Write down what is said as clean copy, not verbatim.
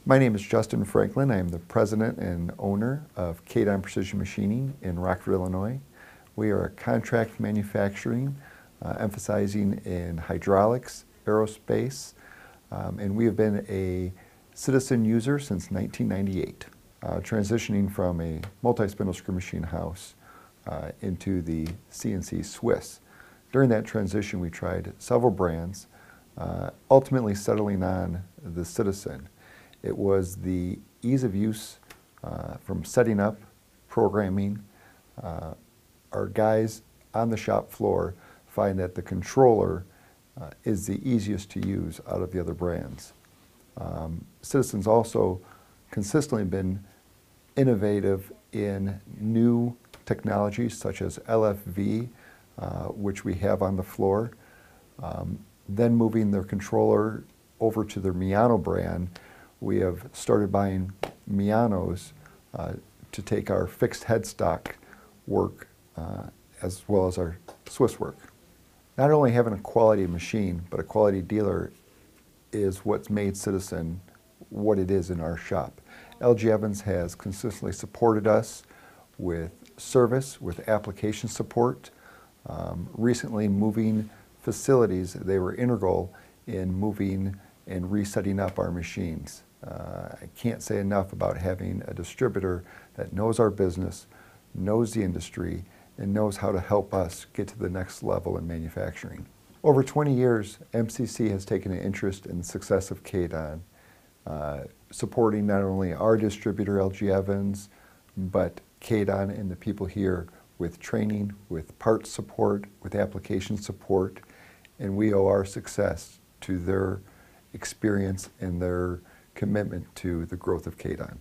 My name is Justin Franklin. I am the president and owner of Kadon Precision Machining in Rockford, Illinois. We are a contract manufacturing, emphasizing in hydraulics, aerospace, and we have been a citizen user since 1998, transitioning from a multi-spindle screw machine house into the CNC Swiss. During that transition, we tried several brands, ultimately settling on the Citizen. It was the ease of use from setting up, programming. Our guys on the shop floor find that the controller is the easiest to use out of the other brands. Citizen's also consistently been innovative in new technologies such as LFV, which we have on the floor. Then moving their controller over to their Miano brand, we have started buying Mianos to take our fixed headstock work as well as our Swiss work. Not only having a quality machine, but a quality dealer is what's made Citizen what it is in our shop. LG Evans has consistently supported us with service, with application support. Recently moving facilities, they were integral in moving and resetting up our machines. I can't say enough about having a distributor that knows our business, knows the industry, and knows how to help us get to the next level in manufacturing. Over 20 years, MCC has taken an interest in the success of Kadon, supporting not only our distributor, LG Evans, but Kadon and the people here with training, with parts support, with application support, and we owe our success to their experience and their commitment to the growth of Kadon.